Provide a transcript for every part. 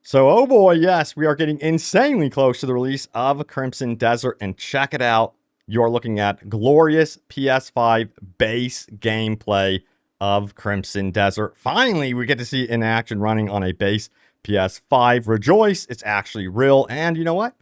So, oh boy, yes, we are getting insanely close to the release of Crimson Desert, and check it out. You're looking at glorious PS5 base gameplay of Crimson Desert. Finally, we get to see it in action running on a base PS5. Rejoice, it's actually real, and you know what?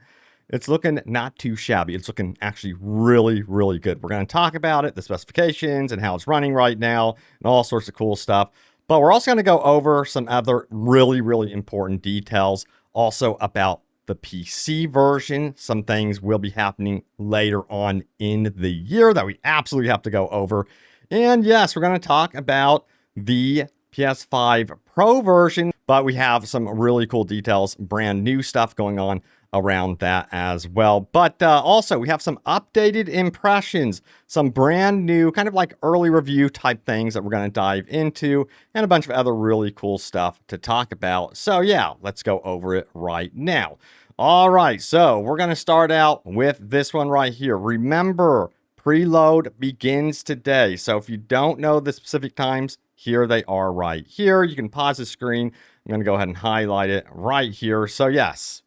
It's looking not too shabby. It's looking actually really, really good. We're going to talk about it, the specifications, and how it's running right now, and all sorts of cool stuff. But we're also going to go over some other really, really important details also about the PC version. Some things will be happening later on in the year that we absolutely have to go over. And yes, we're going to talk about the PS5 Pro version, but we have some really cool details, brand new stuff going on around that as well. But also we have some updated impressions, some brand new kind of like early review type things that we're going to dive into, and a bunch of other really cool stuff to talk about. So yeah, let's go over it right now. All right, so we're going to start out with this one right here. Remember, preload begins today. So if you don't know the specific times, here they are right here. You can pause the screen. I'm going to go ahead and highlight it right here. So yes,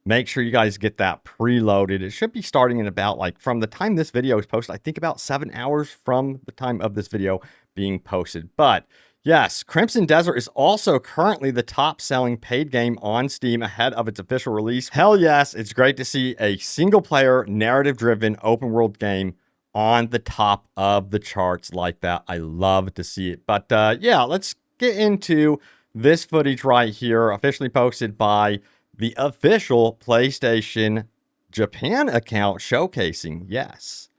make sure you guys get that preloaded. It should be starting in about like from the time this video is posted, I think about 7 hours from the time of this video being posted. But yes, Crimson Desert is also currently the top selling paid game on Steam ahead of its official release. Hell yes, it's great to see a single player narrative driven open world game on the top of the charts like that. I love to see it. But yeah, let's get into this footage right here, officially posted by the official PlayStation Japan account, showcasing, yes,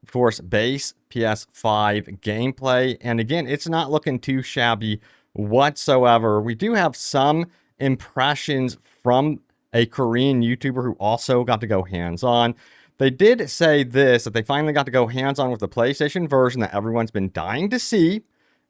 of course, base PS5 gameplay. And again, it's not looking too shabby whatsoever. We do have some impressions from a Korean YouTuber who also got to go hands-on. They did say this, that they finally got to go hands-on with the PlayStation version that everyone's been dying to see.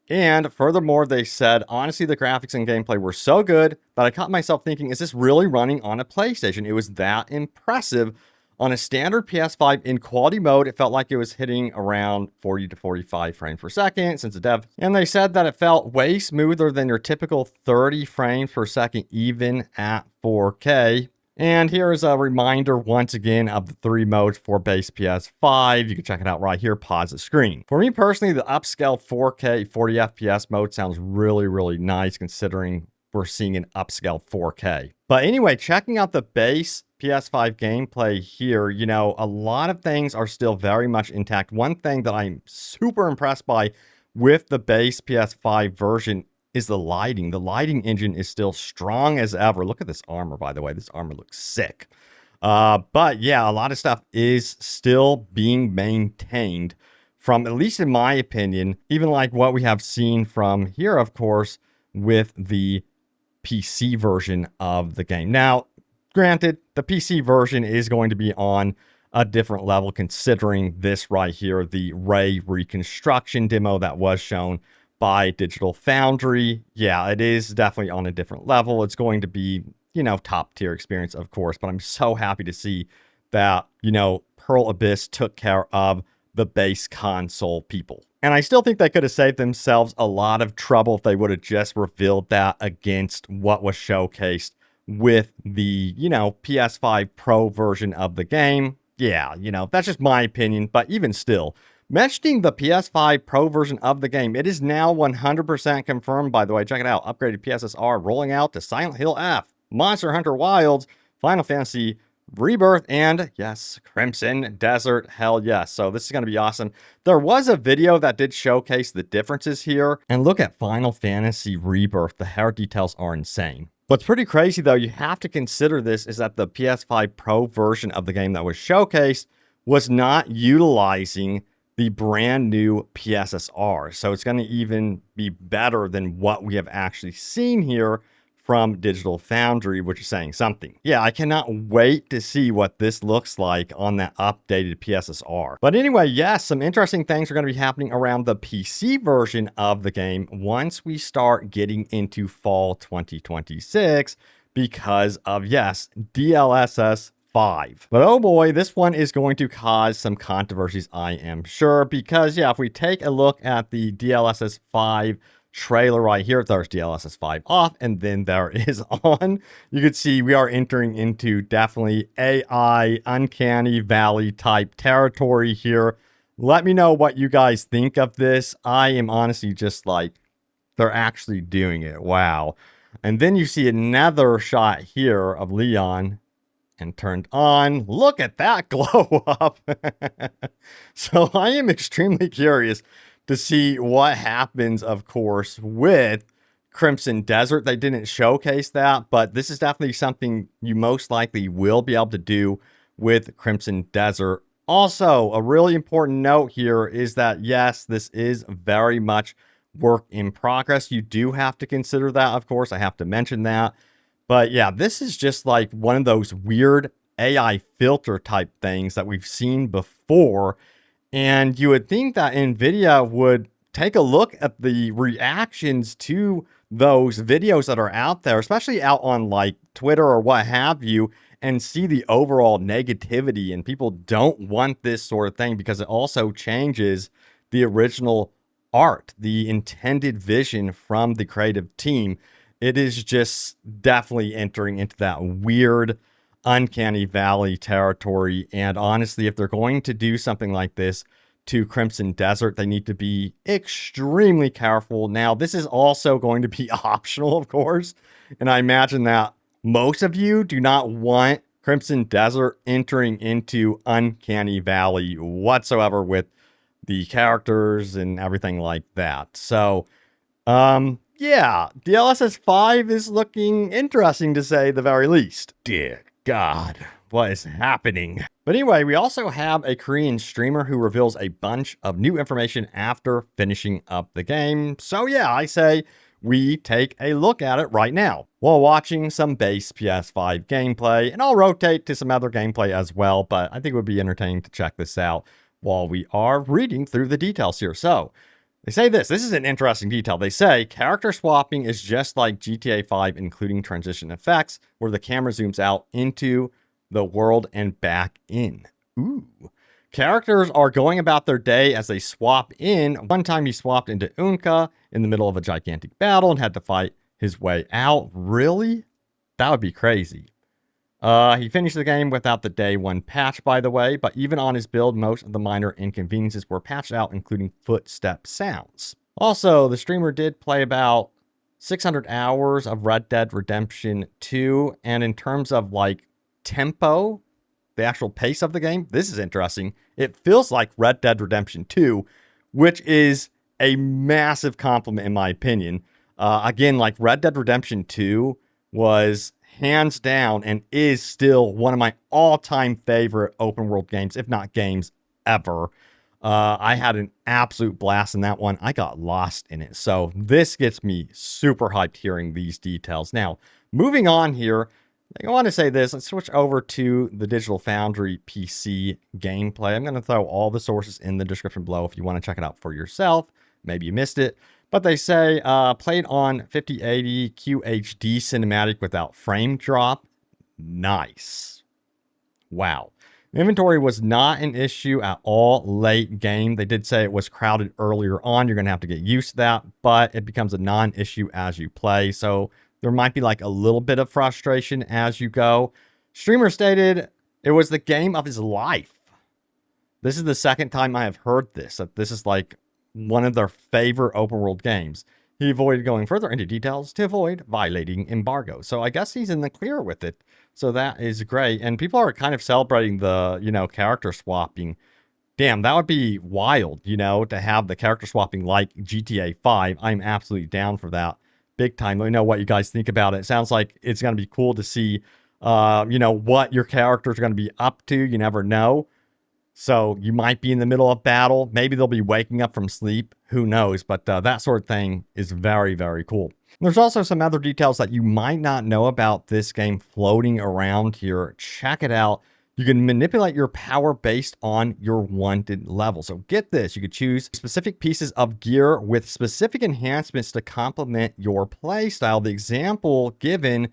And furthermore, they said, honestly, the graphics and gameplay were so good that I caught myself thinking, is this really running on a PlayStation? It was that impressive. On a standard PS5 in quality mode, it felt like it was hitting around 40 to 45 frames per second since the dev. And they said that it felt way smoother than your typical 30 frames per second, even at 4K. And here is a reminder once again of the 3 modes for base PS5. You can check it out right here, pause the screen. For me personally, the upscale 4K 40 FPS mode sounds really, really nice considering we're seeing an upscale 4K. But anyway, checking out the base PS5 gameplay here, you know, a lot of things are still very much intact. One thing that I'm super impressed by with the base PS5 version is the lighting. The lighting engine is still strong as ever. Look at this armor, by the way. This armor looks sick. But yeah, a lot of stuff is still being maintained from, at least in my opinion, even like what we have seen from here, of course, with the PC version of the game. Now, granted, the PC version is going to be on a different level considering this right here, the Ray reconstruction demo that was shown by Digital Foundry. Yeah, it is definitely on a different level. It's going to be, you know, top tier experience, of course, but I'm so happy to see that, you know, Pearl Abyss took care of the base console people. And I still think they could have saved themselves a lot of trouble if they would have just revealed that against what was showcased with the, you know, PS5 Pro version of the game. Yeah, you know, that's just my opinion, but even still, mentioning the PS5 Pro version of the game, it is now 100% confirmed, by the way. Check it out. Upgraded PSSR rolling out to Silent Hill F, Monster Hunter Wilds, Final Fantasy Rebirth, and yes, Crimson Desert. Hell yes. So this is going to be awesome. There was a video that did showcase the differences here. And look at Final Fantasy Rebirth. The hair details are insane. What's pretty crazy, though, you have to consider this, is that the PS5 Pro version of the game that was showcased was not utilizing the brand new PSSR. So it's going to even be better than what we have actually seen here from Digital Foundry, which is saying something. Yeah, I cannot wait to see what this looks like on that updated PSSR. But anyway, yes, some interesting things are going to be happening around the PC version of the game once we start getting into fall 2026 because of, yes, DLSS 5. But oh boy, this one is going to cause some controversies, I am sure, because yeah, if we take a look at the DLSS 5 trailer right here. There's DLSS 5 off, and then there is on. You can see we are entering into definitely AI, uncanny valley type territory here. Let me know what you guys think of this. I am honestly just like, they're actually doing it. Wow. And then you see another shot here of Leon and turned on. Look at that glow up. So I am extremely curious to see what happens, of course, with Crimson Desert. They didn't showcase that, but this is definitely something you most likely will be able to do with Crimson Desert. Also, a really important note here is that, yes, this is very much work in progress. You do have to consider that, of course. I have to mention that. But yeah, this is just like one of those weird AI filter type things that we've seen before. And you would think that NVIDIA would take a look at the reactions to those videos that are out there, especially out on like Twitter or what have you, and see the overall negativity. And people don't want this sort of thing because it also changes the original art, the intended vision from the creative team. It is just definitely entering into that weird, uncanny valley territory. And honestly, if they're going to do something like this to Crimson Desert, they need to be extremely careful. Now, this is also going to be optional, of course. And I imagine that most of you do not want Crimson Desert entering into Uncanny Valley whatsoever with the characters and everything like that. So, yeah, DLSS 5 is looking interesting to say the very least. Dear God, what is happening? But anyway, we also have a Korean streamer who reveals a bunch of new information after finishing up the game. So yeah, I say we take a look at it right now while watching some base PS5 gameplay, and I'll rotate to some other gameplay as well, but I think it would be entertaining to check this out while we are reading through the details here. So they say this is an interesting detail. They say character swapping is just like GTA 5, including transition effects, where the camera zooms out into the world and back in. Ooh. Characters are going about their day as they swap in. One time he swapped into Unka in the middle of a gigantic battle and had to fight his way out. Really? That would be crazy. He finished the game without the day one patch, by the way, but even on his build, most of the minor inconveniences were patched out, including footstep sounds. Also, the streamer did play about 600 hours of Red Dead Redemption 2, and in terms of like tempo, the actual pace of the game, this is interesting. It feels like Red Dead Redemption 2, which is a massive compliment in my opinion. Again, like Red Dead Redemption 2 was hands down and is still one of my all-time favorite open world games, if not games ever. I had an absolute blast in that one. I got lost in it. So this gets me super hyped hearing these details. Now, moving on here, I want to say this. Let's switch over to the Digital Foundry PC gameplay. I'm going to throw all the sources in the description below if you want to check it out for yourself. Maybe you missed it. But they say played on 5080 QHD cinematic without frame drop. Nice. Wow. Inventory was not an issue at all late game. They did say it was crowded earlier on. You're going to have to get used to that, but it becomes a non-issue as you play. So there might be like a little bit of frustration as you go. Streamer stated it was the game of his life. This is the second time I have heard this, that this is like one of their favorite open world games. He avoided going further into details to avoid violating embargo. So I guess he's in the clear with it. So that is great. And people are kind of celebrating the, character swapping. Damn, that would be wild, to have the character swapping like GTA 5. I'm absolutely down for that. Big time. Let me know what you guys think about it. It sounds like it's going to be cool to see, what your characters are going to be up to. You never know. So you might be in the middle of battle. Maybe they'll be waking up from sleep. Who knows? But that sort of thing is very, very cool. There's also some other details that you might not know about this game floating around here. Check it out. You can manipulate your power based on your wanted level. So get this. You could choose specific pieces of gear with specific enhancements to complement your play style. The example given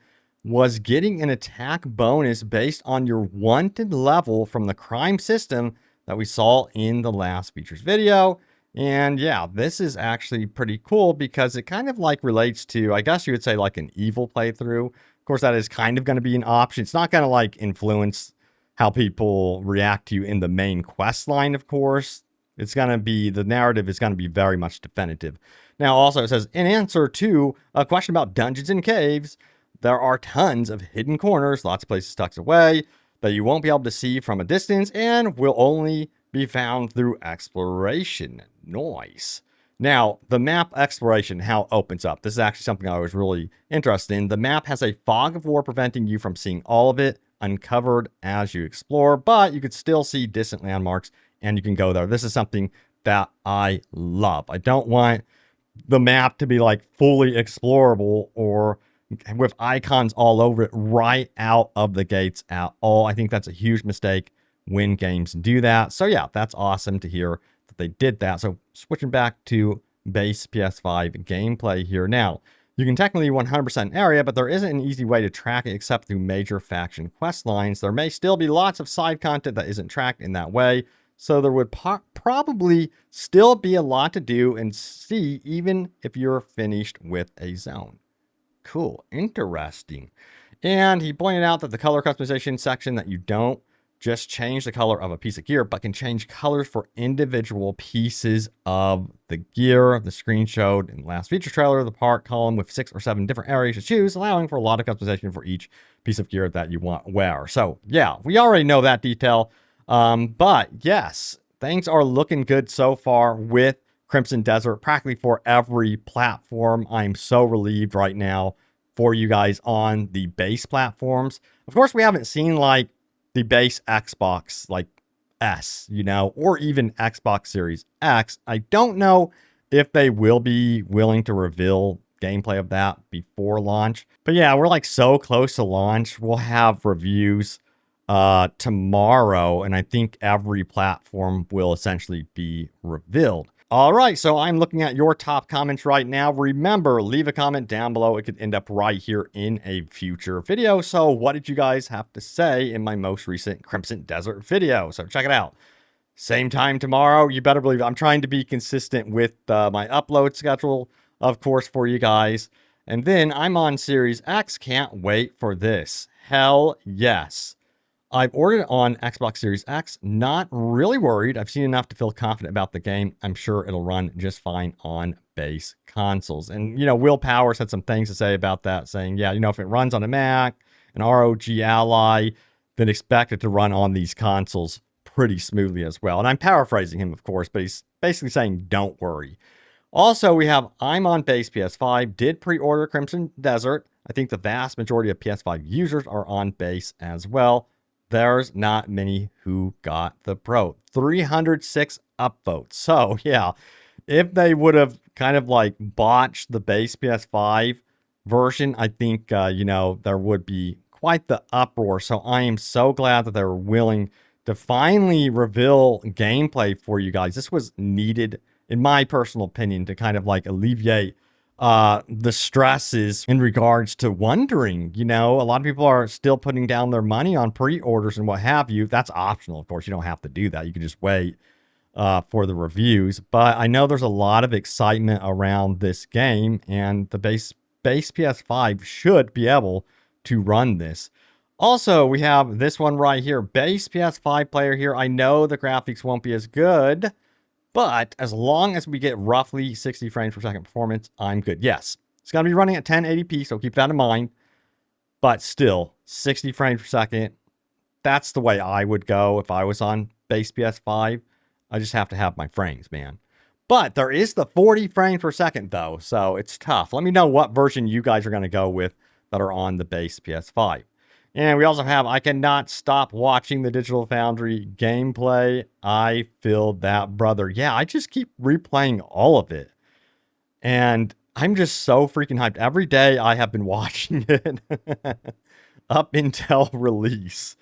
was getting an attack bonus based on your wanted level from the crime system that we saw in the last features video. And yeah, this is actually pretty cool because it kind of like relates to, I guess you would say, like an evil playthrough. Of course, that is kind of going to be an option. It's not going to like influence how people react to you in the main quest line, of course. It's going to be, the narrative is going to be very much definitive. Now, also, it says, in answer to a question about dungeons and caves, there are tons of hidden corners, lots of places tucked away that you won't be able to see from a distance and will only be found through exploration. Nice. Now, the map exploration, how it opens up. This is actually something I was really interested in. The map has a fog of war preventing you from seeing all of it uncovered as you explore, but you could still see distant landmarks and you can go there. This is something that I love. I don't want the map to be like fully explorable or with icons all over it right out of the gates at all. I think that's a huge mistake when games do that. So yeah, that's awesome to hear that they did that. So switching back to base PS5 gameplay here. Now, you can technically 100% an area, but there isn't an easy way to track it except through major faction quest lines. There may still be lots of side content that isn't tracked in that way. So there would probably still be a lot to do and see even if you're finished with a zone. Cool. Interesting. And he pointed out that the color customization section, that you don't just change the color of a piece of gear, but can change colors for individual pieces of the gear. The screen showed in the last feature trailer the part column with 6 or 7 different areas to choose, allowing for a lot of customization for each piece of gear that you want to wear. So yeah, we already know that detail. But yes, things are looking good so far with Crimson Desert, practically for every platform. I'm so relieved right now for you guys on the base platforms. Of course, we haven't seen like the base Xbox, like S, you know, or even Xbox Series X. I don't know if they will be willing to reveal gameplay of that before launch. But yeah, we're like so close to launch. We'll have reviews tomorrow, and I think every platform will essentially be revealed. All right, so I'm looking at your top comments right now. Remember, leave a comment down below. It could end up right here in a future video. So what did you guys have to say in my most recent Crimson Desert video? So check it out. Same time tomorrow. You better believe I'm trying to be consistent with my upload schedule, of course, for you guys. And then I'm on Series X. Can't wait for this. Hell yes. I've ordered it on Xbox Series X. Not really worried. I've seen enough to feel confident about the game. I'm sure it'll run just fine on base consoles. And, you know, Will Powers had some things to say about that, saying, yeah, you know, if it runs on a Mac, an ROG Ally, then expect it to run on these consoles pretty smoothly as well. And I'm paraphrasing him, of course, but he's basically saying, don't worry. Also, we have I'm on base PS5, did pre-order Crimson Desert. I think the vast majority of PS5 users are on base as well. There's not many who got the Pro. 306 upvotes. So, yeah, if they would have kind of like botched the base PS5 version, I think, you know, there would be quite the uproar. So I am so glad that they were willing to finally reveal gameplay for you guys. This was needed, in my personal opinion, to kind of like alleviate the stresses in regards to wondering. You know, a lot of people are still putting down their money on pre-orders and what have you. That's optional, of course. You don't have to do that. You can just wait for the reviews. But I know there's a lot of excitement around this game, and the base PS5 should be able to run this. Also, we have this one right here, base PS5 player here. I know the graphics won't be as good, but as long as we get roughly 60 frames per second performance, I'm good. Yes, it's going to be running at 1080p, so keep that in mind. But still, 60 frames per second, that's the way I would go if I was on base PS5. I just have to have my frames, man. But there is the 40 frames per second, though, so it's tough. Let me know what version you guys are going to go with that are on the base PS5. And we also have, I cannot stop watching the Digital Foundry gameplay. I feel that, brother. Yeah, I just keep replaying all of it. And I'm just so freaking hyped. Every day I have been watching it up until release.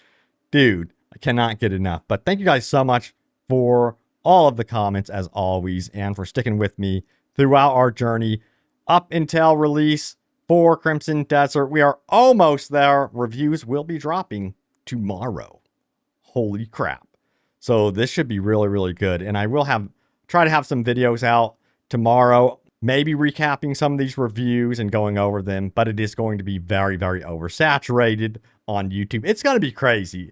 Dude, I cannot get enough. But thank you guys so much for all of the comments, as always, and for sticking with me throughout our journey up until release for Crimson Desert. We are almost there. Reviews will be dropping tomorrow. Holy crap. So this should be really, really good. And I will have try to have some videos out tomorrow, maybe recapping some of these reviews and going over them, but it is going to be very, very oversaturated on YouTube. It's going to be crazy.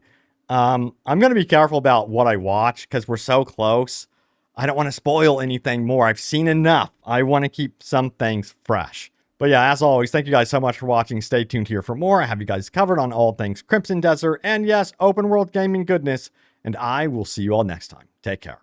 I'm going to be careful about what I watch because we're so close. I don't want to spoil anything more. I've seen enough. I want to keep some things fresh. But yeah, as always, thank you guys so much for watching. Stay tuned here for more. I have you guys covered on all things Crimson Desert and yes, open world gaming goodness. And I will see you all next time. Take care.